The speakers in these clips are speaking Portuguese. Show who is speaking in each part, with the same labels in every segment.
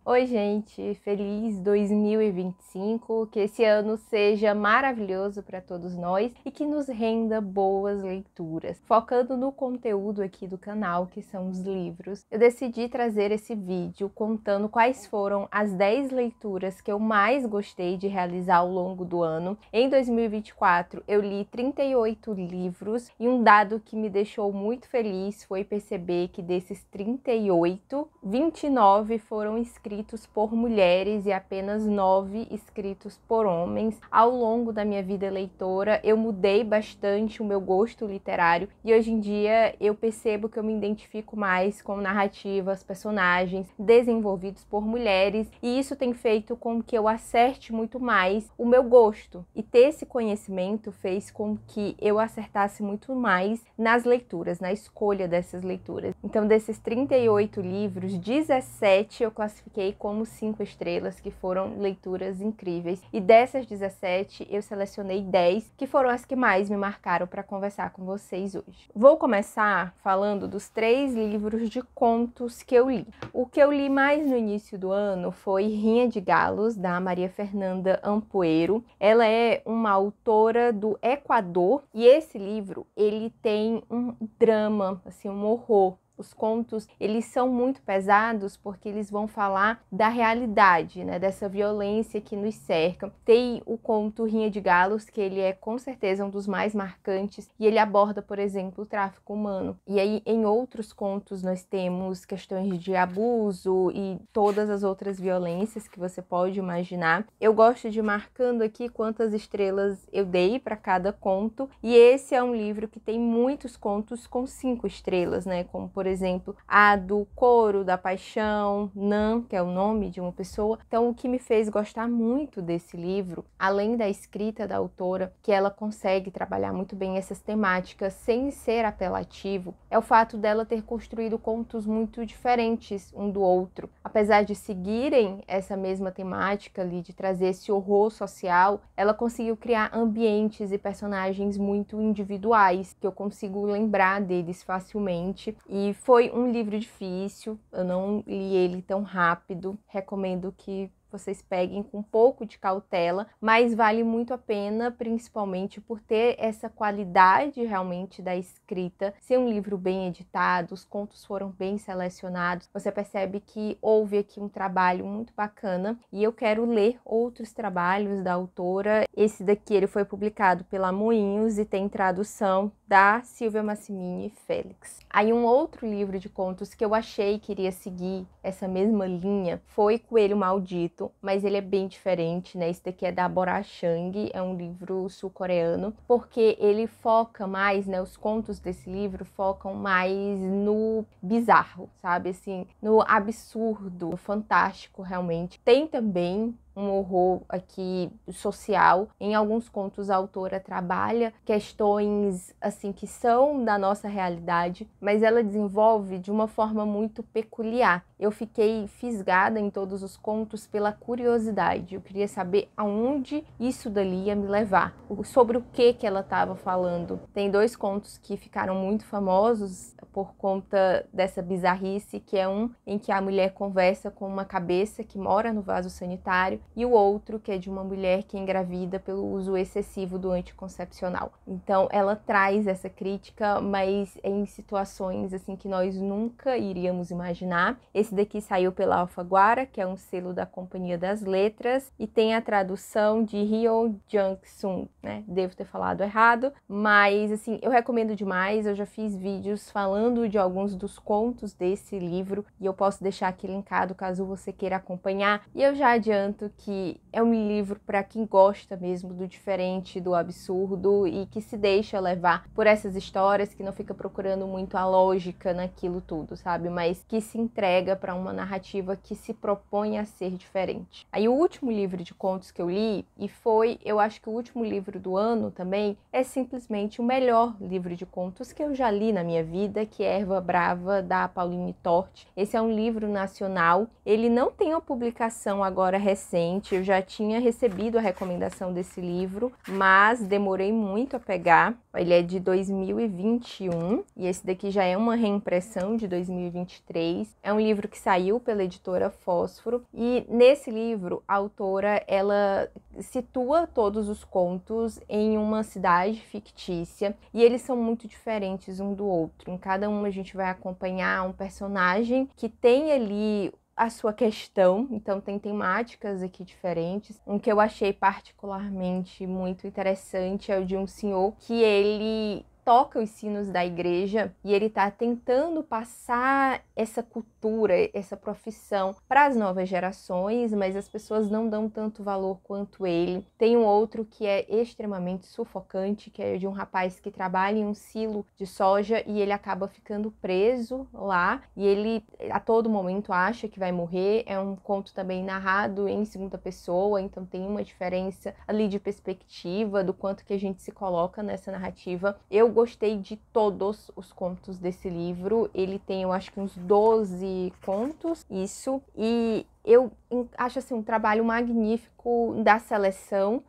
Speaker 1: Oi, gente, feliz 2025, que esse ano seja maravilhoso para todos nós e que nos renda boas leituras. Focando no conteúdo aqui do canal, que são os livros, eu decidi trazer esse vídeo contando quais foram as 10 leituras que eu mais gostei de realizar ao longo do ano. Em 2024, eu li 38 livros e um dado que me deixou muito feliz foi perceber que desses 38, 29 foram escritos por mulheres e apenas 9 escritos por homens. Ao longo da minha vida leitora, eu mudei bastante o meu gosto literário e hoje em dia eu percebo que eu me identifico mais com narrativas, personagens desenvolvidos por mulheres, e isso tem feito com que eu acerte muito mais o meu gosto. E ter esse conhecimento fez com que eu acertasse muito mais nas leituras, na escolha dessas leituras. Então, desses 38 livros, 17 eu classifiquei como 5 estrelas, que foram leituras incríveis. E dessas 17, eu selecionei 10, que foram as que mais me marcaram para conversar com vocês hoje. Vou começar falando dos 3 livros de contos que eu li. O que eu li mais no início do ano foi Rinha de Galos, da Maria Fernanda Ampuero. Ela é uma autora do Equador e esse livro, ele tem um drama, assim, um horror. Os contos, eles são muito pesados porque eles vão falar da realidade, né, dessa violência que nos cerca. Tem o conto Rinha de Galos, que ele é com certeza um dos mais marcantes, e ele aborda, por exemplo, o tráfico humano. E aí, em outros contos, nós temos questões de abuso e todas as outras violências que você pode imaginar. Eu gosto de ir marcando aqui quantas estrelas eu dei para cada conto, e esse é um livro que tem muitos contos com 5 estrelas, né, como por exemplo, a do Coro da Paixão, Nan, que é o nome de uma pessoa. Então, o que me fez gostar muito desse livro, além da escrita da autora, que ela consegue trabalhar muito bem essas temáticas sem ser apelativo, é o fato dela ter construído contos muito diferentes um do outro. Apesar de seguirem essa mesma temática ali, de trazer esse horror social, ela conseguiu criar ambientes e personagens muito individuais, que eu consigo lembrar deles facilmente. E foi um livro difícil, eu não li ele tão rápido, recomendo que vocês peguem com um pouco de cautela, mas vale muito a pena, principalmente por ter essa qualidade realmente da escrita, ser um livro bem editado, os contos foram bem selecionados, você percebe que houve aqui um trabalho muito bacana, e eu quero ler outros trabalhos da autora. Esse daqui ele foi publicado pela Moinhos e tem tradução da Silvia Massimini Félix. Aí um outro livro de contos que eu achei que iria seguir essa mesma linha foi Coelho Maldito, mas ele é bem diferente, né? Esse daqui é da Bora Chang, é um livro sul-coreano, porque ele foca mais, né? Os contos desse livro focam mais no bizarro, sabe? Assim, no absurdo, no fantástico, realmente. Tem também um horror aqui social. Em alguns contos a autora trabalha questões assim que são da nossa realidade, mas ela desenvolve de uma forma muito peculiar. Eu fiquei fisgada em todos os contos pela curiosidade. Eu queria saber aonde isso dali ia me levar, sobre o que ela estava falando. Tem 2 contos que ficaram muito famosos por conta dessa bizarrice, que é um em que a mulher conversa com uma cabeça que mora no vaso sanitário, e o outro que é de uma mulher que é engravida pelo uso excessivo do anticoncepcional. Então ela traz essa crítica, mas em situações assim que nós nunca iríamos imaginar. Esse daqui saiu pela Alfaguara, que é um selo da Companhia das Letras, e tem a tradução de Hyo Jung-sung, né? Devo ter falado errado, mas assim, eu recomendo demais. Eu já fiz vídeos falando de alguns dos contos desse livro e eu posso deixar aqui linkado caso você queira acompanhar. E eu já adianto que é um livro para quem gosta mesmo do diferente, do absurdo, e que se deixa levar por essas histórias, que não fica procurando muito a lógica naquilo tudo, sabe? Mas que se entrega para uma narrativa que se propõe a ser diferente. Aí o último livro de contos que eu li, e foi, eu acho que o último livro do ano também, é simplesmente o melhor livro de contos que eu já li na minha vida, que é Erva Brava, da Pauline Torte. Esse é um livro nacional, ele não tem uma publicação agora recente, eu já tinha recebido a recomendação desse livro, mas demorei muito a pegar. Ele é de 2021 e esse daqui já é uma reimpressão de 2023. É um livro que saiu pela editora Fósforo e nesse livro a autora ela situa todos os contos em uma cidade fictícia e eles são muito diferentes um do outro. Em cada um a gente vai acompanhar um personagem que tem ali a sua questão, então tem temáticas aqui diferentes. Um que eu achei particularmente muito interessante é o de um senhor que ele toca os sinos da igreja e ele está tentando passar essa cultura, essa profissão para as novas gerações, mas as pessoas não dão tanto valor quanto ele. Tem um outro que é extremamente sufocante, que é de um rapaz que trabalha em um silo de soja e ele acaba ficando preso lá e ele a todo momento acha que vai morrer. É um conto também narrado em segunda pessoa, então tem uma diferença ali de perspectiva do quanto que a gente se coloca nessa narrativa. Eu gostei de todos os contos desse livro. Ele tem, eu acho que uns 12 contos, isso. E eu acho assim um trabalho magnífico da seleção,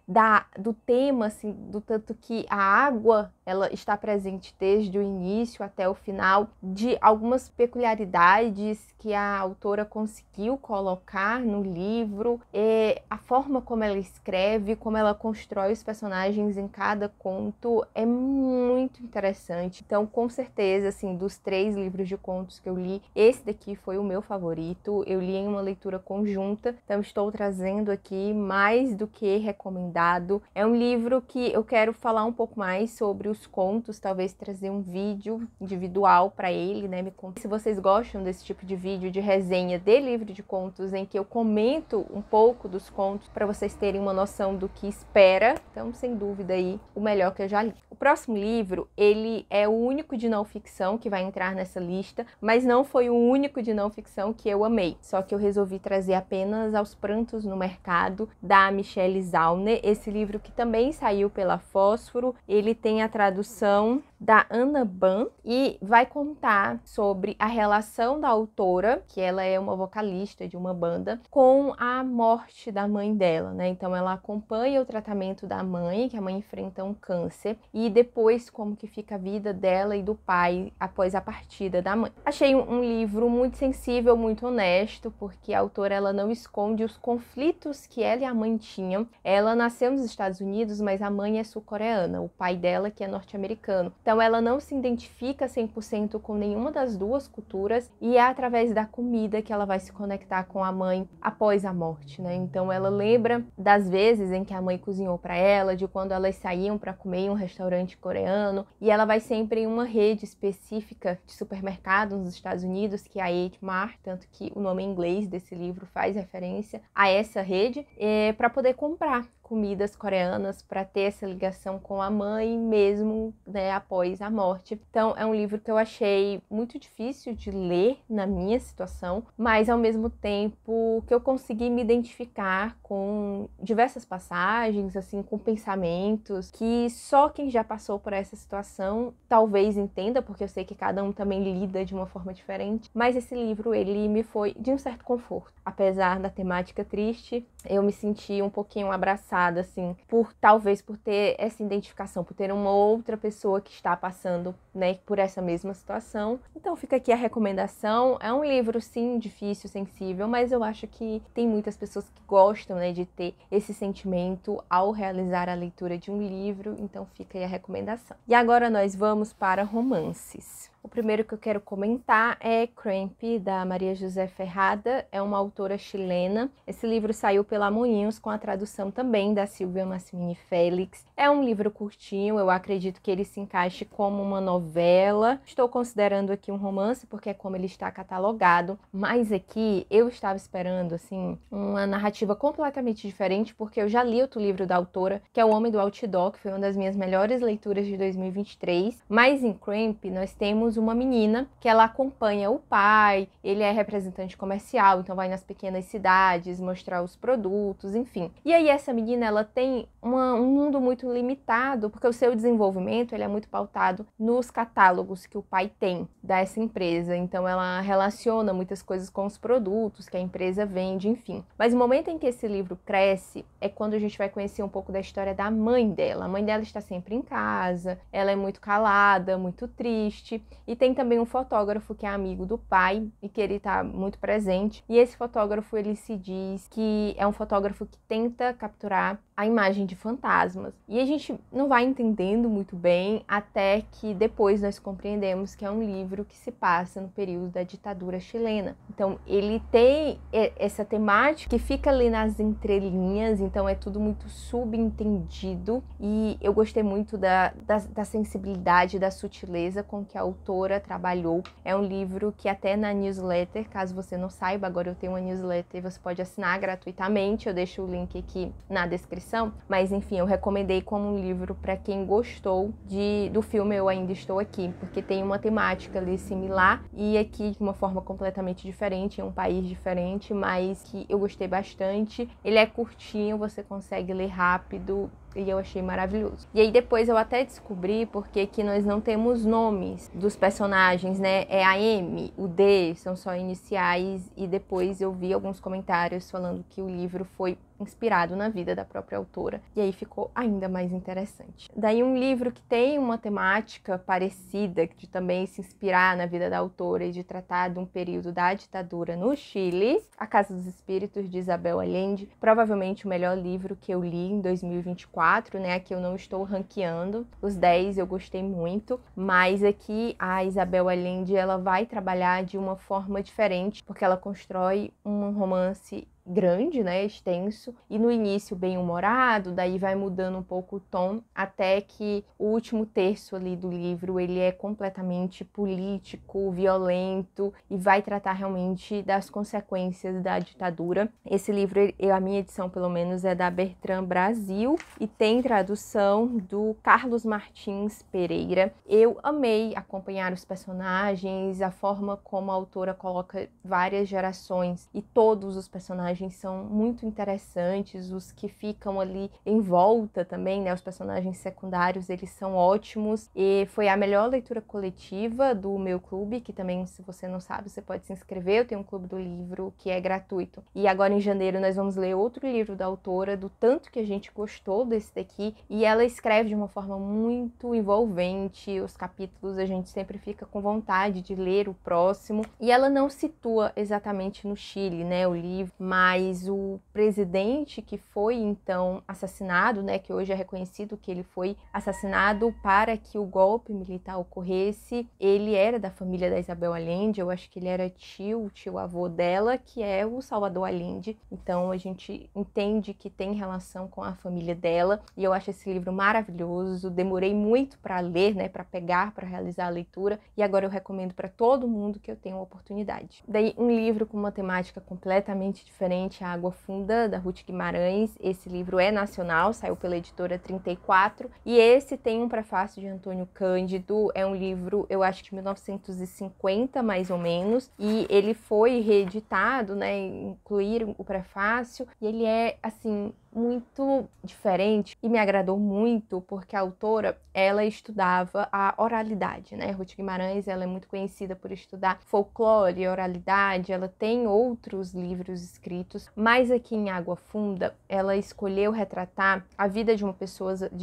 Speaker 1: do tema, assim, do tanto que a água ela está presente desde o início até o final, de algumas peculiaridades que a autora conseguiu colocar no livro, a forma como ela escreve, como ela constrói os personagens em cada conto é muito interessante. Então, com certeza, assim, dos 3 livros de contos que eu li, esse daqui foi o meu favorito. Eu li em uma leitura conjunta, então estou trazendo aqui mais do que recomendado. É um livro que eu quero falar um pouco mais sobre os contos, talvez trazer um vídeo individual para ele, né? Me conta se vocês gostam desse tipo de vídeo de resenha de livro de contos, em que eu comento um pouco dos contos para vocês terem uma noção do que espera. Então, sem dúvida aí, o melhor que eu já li. O próximo livro, ele é o único de não ficção que vai entrar nessa lista, mas não foi o único de não ficção que eu amei. Só que eu resolvi trazer apenas Aos Prantos no Mercado, da Michelle Zauner. Esse livro que também saiu pela Fósforo, ele tem a tradução da Ana Ban e vai contar sobre a relação da autora, que ela é uma vocalista de uma banda, com a morte da mãe dela, né? Então ela acompanha o tratamento da mãe, que a mãe enfrenta um câncer, e depois como que fica a vida dela e do pai após a partida da mãe. Achei um livro muito sensível, muito honesto, porque a autora ela não esconde os conflitos que ela e a mãe tinham. Ela nasceu nos Estados Unidos, mas a mãe é sul-coreana, o pai dela que é norte-americano. Então ela não se identifica 100% com nenhuma das duas culturas e é através da comida que ela vai se conectar com a mãe após a morte, né? Então ela lembra das vezes em que a mãe cozinhou para ela, de quando elas saíam para comer em um restaurante coreano, e ela vai sempre em uma rede específica de supermercados nos Estados Unidos, que é a H Mart, tanto que o nome em inglês desse livro faz referência a essa rede, para poder comprar comidas coreanas, para ter essa ligação com a mãe mesmo, né, após a morte. Então é um livro que eu achei muito difícil de ler na minha situação, mas ao mesmo tempo que eu consegui me identificar com diversas passagens, assim, com pensamentos que só quem já passou por essa situação talvez entenda, porque eu sei que cada um também lida de uma forma diferente, mas esse livro ele me foi de um certo conforto. Apesar da temática triste, eu me senti um pouquinho abraçada, assim, talvez por ter essa identificação, por ter uma outra pessoa que está passando, né, por essa mesma situação. Então fica aqui a recomendação. É um livro, sim, difícil, sensível, mas eu acho que tem muitas pessoas que gostam, né, de ter esse sentimento ao realizar a leitura de um livro, então fica aí a recomendação. E agora nós vamos para romances. O primeiro que eu quero comentar é Cramp, da Maria José Ferrada, é uma autora chilena. Esse livro saiu pela Moinhos com a tradução também da Silvia Massimini Félix. É um livro curtinho, eu acredito que ele se encaixe como uma novela. Estou considerando aqui um romance porque é como ele está catalogado, mas aqui eu estava esperando assim uma narrativa completamente diferente, porque eu já li outro livro da autora, que é O Homem do Outdoor, que foi uma das minhas melhores leituras de 2023, mas em Cramp nós temos temos uma menina que ela acompanha o pai, ele é representante comercial, então vai nas pequenas cidades mostrar os produtos, enfim. E aí essa menina, ela tem um mundo muito limitado, porque o seu desenvolvimento ele é muito pautado nos catálogos que o pai tem dessa empresa. Então ela relaciona muitas coisas com os produtos que a empresa vende, enfim. Mas o momento em que esse livro cresce é quando a gente vai conhecer um pouco da história da mãe dela. A mãe dela está sempre em casa, ela é muito calada, muito triste, e tem também um fotógrafo que é amigo do pai e que ele está muito presente. E esse fotógrafo, ele se diz que é um fotógrafo que tenta capturar a imagem de fantasmas. E a gente não vai entendendo muito bem até que depois nós compreendemos que é um livro que se passa no período da ditadura chilena. Então ele tem essa temática que fica ali nas entrelinhas, então é tudo muito subentendido, e eu gostei muito da sensibilidade, da sutileza com que a autora trabalhou. É um livro que até na newsletter, caso você não saiba, agora eu tenho uma newsletter, você pode assinar gratuitamente, eu deixo o link aqui na descrição. Mas enfim, eu recomendei como um livro para quem gostou do filme Eu Ainda Estou Aqui, porque tem uma temática ali similar e aqui de uma forma completamente diferente, em um país diferente, mas que eu gostei bastante. Ele é curtinho, você consegue ler rápido, e eu achei maravilhoso. E aí depois eu até descobri porque que nós não temos nomes dos personagens, né? É a M, o D, são só iniciais, e depois eu vi alguns comentários falando que o livro foi inspirado na vida da própria autora, e aí ficou ainda mais interessante. Daí um livro que tem uma temática parecida, de também se inspirar na vida da autora e de tratar de um período da ditadura no Chile, A Casa dos Espíritos, de Isabel Allende, provavelmente o melhor livro que eu li em 2024, né? Aqui eu não estou ranqueando, os 10 eu gostei muito, mas aqui a Isabel Allende, ela vai trabalhar de uma forma diferente, porque ela constrói um romance grande, né, extenso, e no início bem humorado, daí vai mudando um pouco o tom, até que o último terço ali do livro, ele é completamente político, violento, e vai tratar realmente das consequências da ditadura. Esse livro, a minha edição pelo menos, é da Bertrand Brasil, e tem tradução do Carlos Martins Pereira. Eu amei acompanhar os personagens, a forma como a autora coloca várias gerações, e todos os personagens são muito interessantes, os que ficam ali em volta também, né, os personagens secundários, eles são ótimos, e foi a melhor leitura coletiva do meu clube, que também, se você não sabe, você pode se inscrever, eu tenho um clube do livro que é gratuito, e agora em janeiro nós vamos ler outro livro da autora, do tanto que a gente gostou desse daqui, e ela escreve de uma forma muito envolvente, os capítulos a gente sempre fica com vontade de ler o próximo, e ela não situa exatamente no Chile, né, o livro, mas o presidente que foi então assassinado, né, que hoje é reconhecido que ele foi assassinado para que o golpe militar ocorresse, ele era da família da Isabel Allende, eu acho que ele era tio-avô dela, que é o Salvador Allende, então a gente entende que tem relação com a família dela, e eu acho esse livro maravilhoso, demorei muito para ler, né, para pegar, para realizar a leitura, e agora eu recomendo para todo mundo que eu tenha uma oportunidade. Daí um livro com uma temática completamente diferente, A Água Funda, da Ruth Guimarães. Esse livro é nacional, saiu pela editora 34, e esse tem um prefácio de Antônio Cândido, é um livro, eu acho que de 1950, mais ou menos, e ele foi reeditado, né, incluíram o prefácio, e ele é, assim, muito diferente e me agradou muito porque a autora, ela estudava a oralidade, né? Ruth Guimarães, ela é muito conhecida por estudar folclore e oralidade, ela tem outros livros escritos, mas aqui em Água Funda, ela escolheu retratar a vida de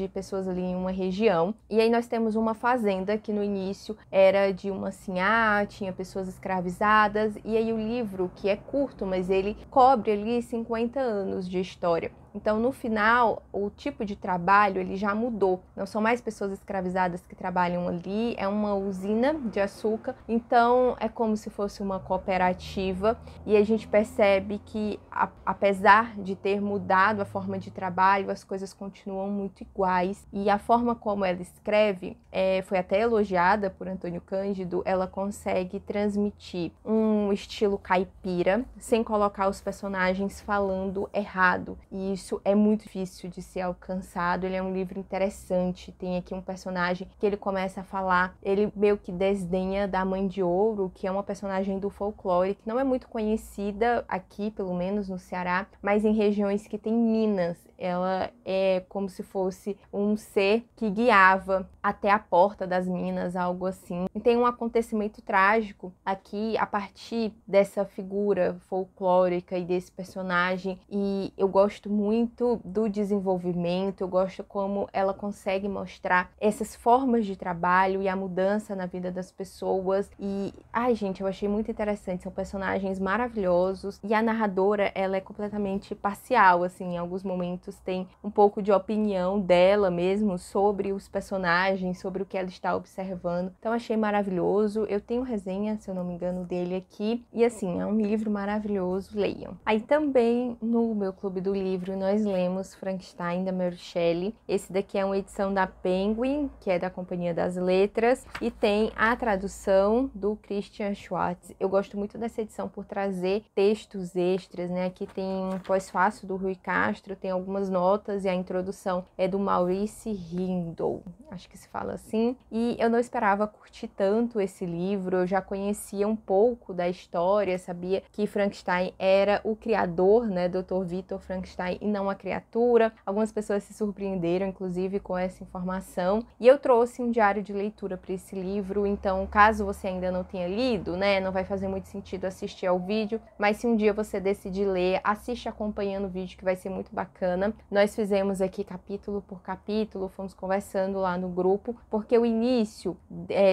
Speaker 1: pessoas ali em uma região, e aí nós temos uma fazenda que no início era de uma sinhá, tinha pessoas escravizadas, e aí o livro, que é curto, mas ele cobre ali 50 anos de história. Então, no final, o tipo de trabalho ele já mudou. Não são mais pessoas escravizadas que trabalham ali, é uma usina de açúcar. Então, é como se fosse uma cooperativa. E a gente percebe que, apesar de ter mudado a forma de trabalho, as coisas continuam muito iguais. E a forma como ela escreve foi até elogiada por Antônio Cândido. Ela consegue transmitir um estilo caipira, sem colocar os personagens falando errado. E isso é muito difícil de ser alcançado. Ele é um livro interessante, tem aqui um personagem que ele começa a falar, ele meio que desdenha da Mãe de Ouro, que é uma personagem do folclore, que não é muito conhecida aqui, pelo menos no Ceará, mas em regiões que tem minas. Ela é como se fosse um ser que guiava até a porta das minas, algo assim. E tem um acontecimento trágico aqui a partir dessa figura folclórica e desse personagem, e eu gosto muito do desenvolvimento, eu gosto como ela consegue mostrar essas formas de trabalho e a mudança na vida das pessoas. E, ai gente, eu achei muito interessante, são personagens maravilhosos, e a narradora, ela é completamente parcial, assim, em alguns momentos tem um pouco de opinião dela mesmo sobre os personagens, sobre o que ela está observando. Então achei maravilhoso. Eu tenho resenha, se eu não me engano, dele aqui. E assim, é um livro maravilhoso, leiam. Aí também no meu clube do livro nós lemos Frankenstein da Mary Shelley. Esse daqui é uma edição da Penguin, que é da Companhia das Letras, e tem a tradução do Christian Schwartz. Eu gosto muito dessa edição por trazer textos extras, né? Aqui tem um pós-fácil do Rui Castro, tem algumas notas, e a introdução é do Maurice Hindle, acho que se fala assim. E eu não esperava curtir tanto esse livro, eu já conhecia um pouco da história, sabia que Frankenstein era o criador, né, Dr. Victor Frankenstein, e não a criatura. Algumas pessoas se surpreenderam, inclusive, com essa informação. E eu trouxe um diário de leitura para esse livro, então, caso você ainda não tenha lido, né, não vai fazer muito sentido assistir ao vídeo, mas se um dia você decidir ler, assiste acompanhando o vídeo, que vai ser muito bacana. Nós fizemos aqui capítulo por capítulo, fomos conversando lá no grupo, porque o início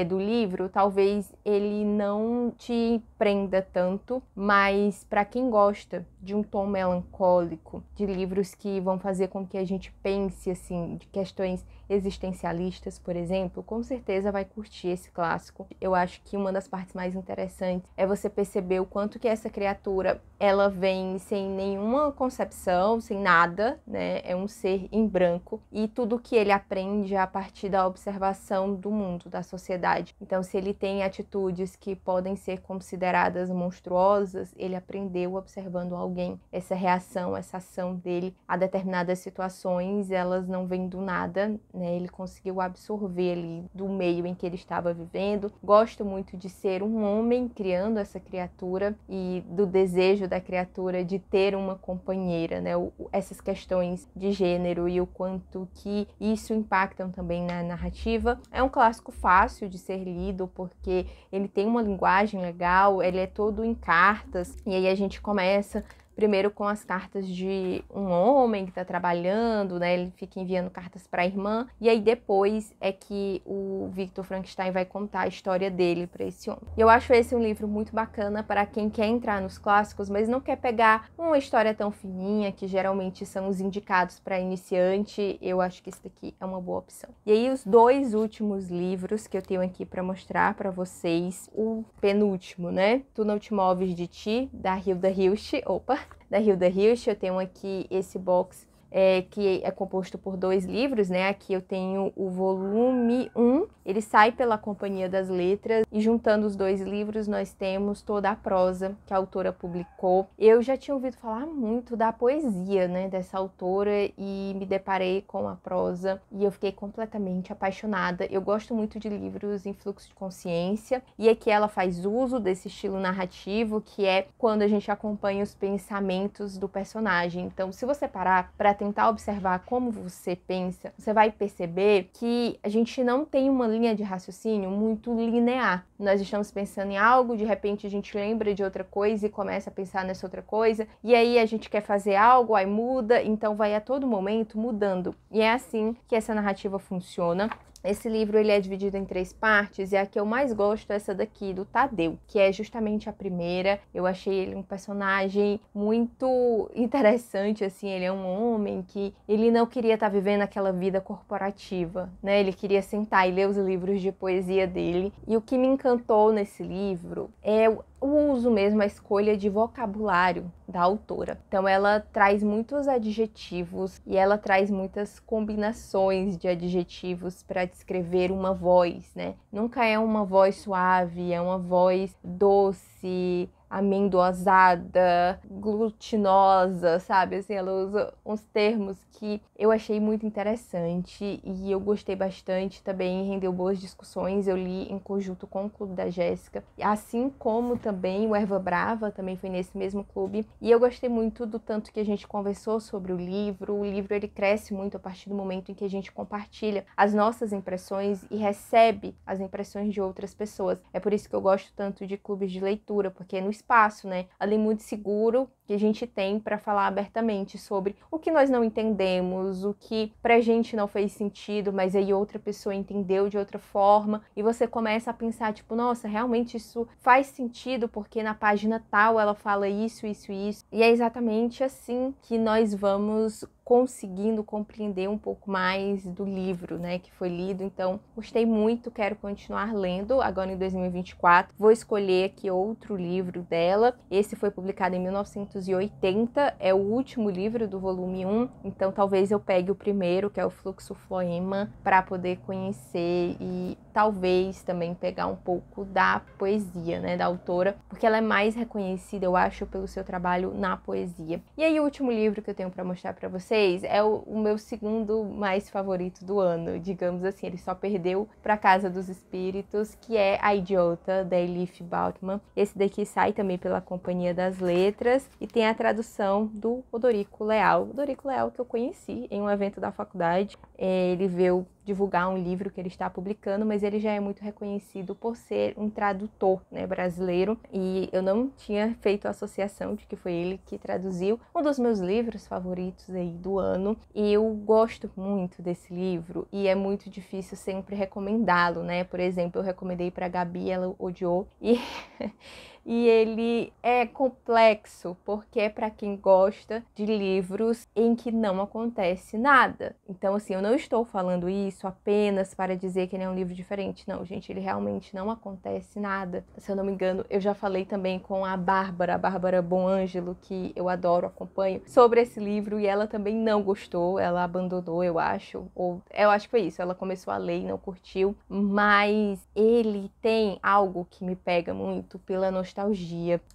Speaker 1: do livro, talvez ele não te prenda tanto, mas para quem gosta de um tom melancólico, de livros que vão fazer com que a gente pense, assim, de questões existencialistas, por exemplo, com certeza vai curtir esse clássico. Eu acho que uma das partes mais interessantes é você perceber o quanto que essa criatura, ela vem sem nenhuma concepção, sem nada, né? É um ser em branco, e tudo que ele aprende é a partir da observação do mundo, da sociedade. Então, se ele tem atitudes que podem ser consideradas monstruosas, ele aprendeu observando alguém. Essa reação, essa ação dele a determinadas situações, elas não vêm do nada, né? Ele conseguiu absorver ali do meio em que ele estava vivendo. Gosto muito de ser um homem criando essa criatura e do desejo da criatura de ter uma companheira, né? Essas questões de gênero e o quanto que isso impactam também na narrativa. É um clássico fácil de ser lido porque ele tem uma linguagem legal, ele é todo em cartas, e aí a gente começa primeiro com as cartas de um homem que está trabalhando, né? Ele fica enviando cartas para a irmã, e aí depois é que o Victor Frankenstein vai contar a história dele para esse homem. E eu acho esse um livro muito bacana para quem quer entrar nos clássicos, mas não quer pegar uma história tão fininha, que geralmente são os indicados para iniciante. Eu acho que esse daqui é uma boa opção. E aí os dois últimos livros que eu tenho aqui para mostrar para vocês, o penúltimo, né? Tu não te moves de ti, da Hilda Hilst. Da Hilda Hilst, eu tenho aqui esse box que é composto por 2 livros, né? Aqui eu tenho o volume 1, ele sai pela Companhia das Letras, e juntando os 2 livros nós temos toda a prosa que a autora publicou. Eu já tinha ouvido falar muito da poesia, né, dessa autora, e me deparei com a prosa e eu fiquei completamente apaixonada. Eu gosto muito de livros em fluxo de consciência, e aqui ela faz uso desse estilo narrativo, que é quando a gente acompanha os pensamentos do personagem. Então, se você parar para tentar observar como você pensa, você vai perceber que a gente não tem uma linha de raciocínio muito linear. Nós estamos pensando em algo, de repente a gente lembra de outra coisa e começa a pensar nessa outra coisa, e aí a gente quer fazer algo, aí muda, então vai a todo momento mudando. E é assim que essa narrativa funciona. Esse livro ele é dividido em 3 partes, e a que eu mais gosto é essa daqui, do Tadeu, que é justamente a primeira. Eu achei ele um personagem muito interessante, assim. Ele é um homem que ele não queria estar vivendo aquela vida corporativa, né? Ele queria sentar e ler os livros de poesia dele. E o que me encantou nesse livro é o uso mesmo, a escolha de vocabulário da autora. Então ela traz muitos adjetivos e ela traz muitas combinações de adjetivos para descrever uma voz, né? Nunca é uma voz suave, é uma voz doce, amendoasada, glutinosa, sabe? Assim, ela usa uns termos que eu achei muito interessante e eu gostei bastante também, rendeu boas discussões. Eu li em conjunto com o Clube da Jéssica, assim como também o Erva Brava também foi nesse mesmo clube. E eu gostei muito do tanto que a gente conversou sobre o livro. O livro ele cresce muito a partir do momento em que a gente compartilha as nossas impressões e recebe as impressões de outras pessoas. É por isso que eu gosto tanto de clubes de leitura, porque é no espaço, né? Ali muito seguro que a gente tem para falar abertamente sobre o que nós não entendemos, o que pra gente não fez sentido, mas aí outra pessoa entendeu de outra forma, e você começa a pensar, tipo, nossa, realmente isso faz sentido, porque na página tal ela fala isso, isso e isso. E é exatamente assim que nós vamos conseguindo compreender um pouco mais do livro, né, que foi lido. Então, gostei muito, quero continuar lendo agora em 2024. Vou escolher aqui outro livro dela. Esse foi publicado em 1980, é o último livro do volume 1, então talvez eu pegue o primeiro, que é o Fluxo Floema, para poder conhecer e talvez também pegar um pouco da poesia, né, da autora, porque ela é mais reconhecida, eu acho, pelo seu trabalho na poesia. E aí o último livro que eu tenho para mostrar para vocês é o meu segundo mais favorito do ano, digamos assim. Ele só perdeu para Casa dos Espíritos, que é A Idiota, da Elif Bauman. Esse daqui sai também pela Companhia das Letras e tem a tradução do Odorico Leal. Odorico Leal que eu conheci em um evento da faculdade. Ele veio divulgar um livro que ele está publicando, mas ele já é muito reconhecido por ser um tradutor, né, brasileiro, e eu não tinha feito a associação de que foi ele que traduziu um dos meus livros favoritos aí do ano, e eu gosto muito desse livro, e é muito difícil sempre recomendá-lo, né? Por exemplo, eu recomendei para a Gabi, ela odiou, e ele é complexo, porque é para quem gosta de livros em que não acontece nada. Então, assim, eu não estou falando isso apenas para dizer que ele é um livro diferente. Não, gente, ele realmente não acontece nada. Se eu não me engano, eu já falei também com a Bárbara Bonângelo, que eu adoro, acompanho, sobre esse livro, e ela também não gostou, ela abandonou, eu acho. Ou eu acho que foi isso, ela começou a ler e não curtiu. Mas ele tem algo que me pega muito pela nostalgia.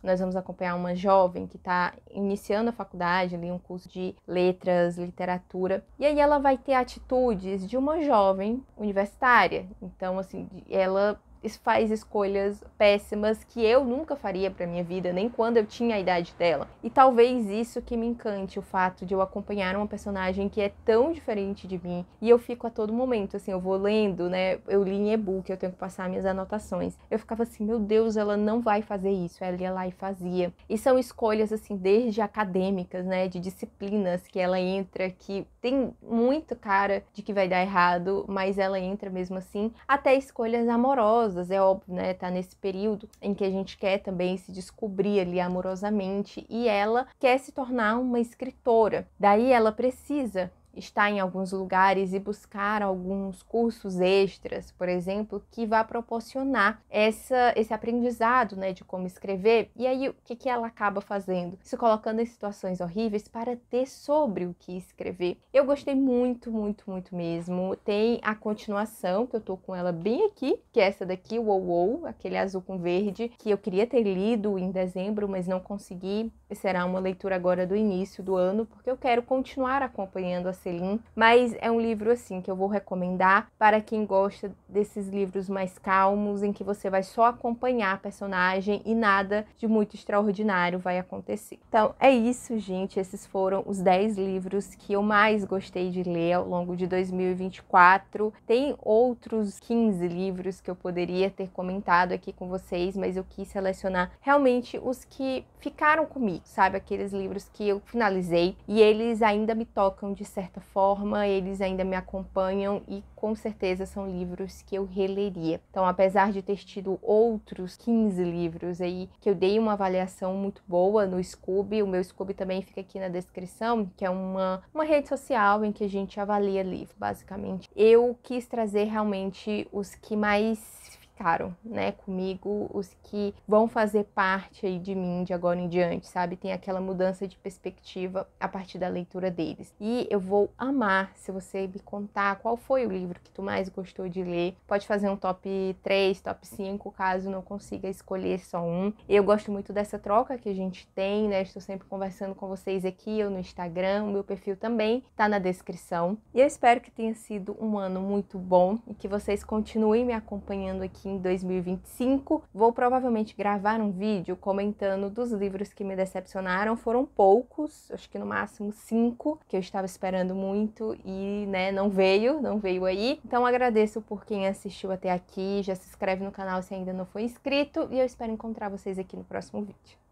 Speaker 1: Nós vamos acompanhar uma jovem que está iniciando a faculdade, ali um curso de letras, literatura, e aí ela vai ter atitudes de uma jovem universitária. Então, assim, ela faz escolhas péssimas que eu nunca faria para minha vida, nem quando eu tinha a idade dela. E talvez isso que me encante, o fato de eu acompanhar uma personagem que é tão diferente de mim, e eu fico a todo momento, assim, eu vou lendo, né, eu li em e-book, eu tenho que passar minhas anotações, eu ficava assim, meu Deus, ela não vai fazer isso, ela ia lá e fazia. E são escolhas, assim, desde acadêmicas, né, de disciplinas que ela entra, que tem muito cara de que vai dar errado, mas ela entra mesmo assim, até escolhas amorosas. É óbvio, né? Tá nesse período em que a gente quer também se descobrir ali amorosamente, e ela quer se tornar uma escritora. Daí ela precisa estar em alguns lugares e buscar alguns cursos extras, por exemplo, que vá proporcionar esse aprendizado, né, de como escrever. E aí, o que ela acaba fazendo? Se colocando em situações horríveis para ter sobre o que escrever. Eu gostei muito, muito, muito mesmo. Tem a continuação, que eu tô com ela bem aqui, que é essa daqui, o Wow, aquele azul com verde, que eu queria ter lido em dezembro, mas não consegui. Será uma leitura agora do início do ano, porque eu quero continuar acompanhando a Celine, mas é um livro assim que eu vou recomendar para quem gosta desses livros mais calmos, em que você vai só acompanhar a personagem e nada de muito extraordinário vai acontecer. Então é isso, gente, esses foram os 10 livros que eu mais gostei de ler ao longo de 2024. Tem outros 15 livros que eu poderia ter comentado aqui com vocês, mas eu quis selecionar realmente os que ficaram comigo, sabe? Aqueles livros que eu finalizei e eles ainda me tocam de certa forma, eles ainda me acompanham e com certeza são livros que eu releria. Então, apesar de ter tido outros 15 livros aí que eu dei uma avaliação muito boa no Scoob, o Meu Scoob também fica aqui na descrição, que é uma rede social em que a gente avalia livro, basicamente. Eu quis trazer realmente os que mais ficaram, né, comigo, os que vão fazer parte aí de mim de agora em diante, sabe? Tem aquela mudança de perspectiva a partir da leitura deles. E eu vou amar se você me contar qual foi o livro que tu mais gostou de ler. Pode fazer um top 3, top 5, caso não consiga escolher só um. Eu gosto muito dessa troca que a gente tem, né? Estou sempre conversando com vocês aqui, eu no Instagram, o meu perfil também tá na descrição. E eu espero que tenha sido um ano muito bom e que vocês continuem me acompanhando aqui em 2025. Vou provavelmente gravar um vídeo comentando dos livros que me decepcionaram. Foram poucos, acho que no máximo 5, que eu estava esperando muito e, né, não veio aí. Então agradeço por quem assistiu até aqui, já se inscreve no canal se ainda não for inscrito e eu espero encontrar vocês aqui no próximo vídeo.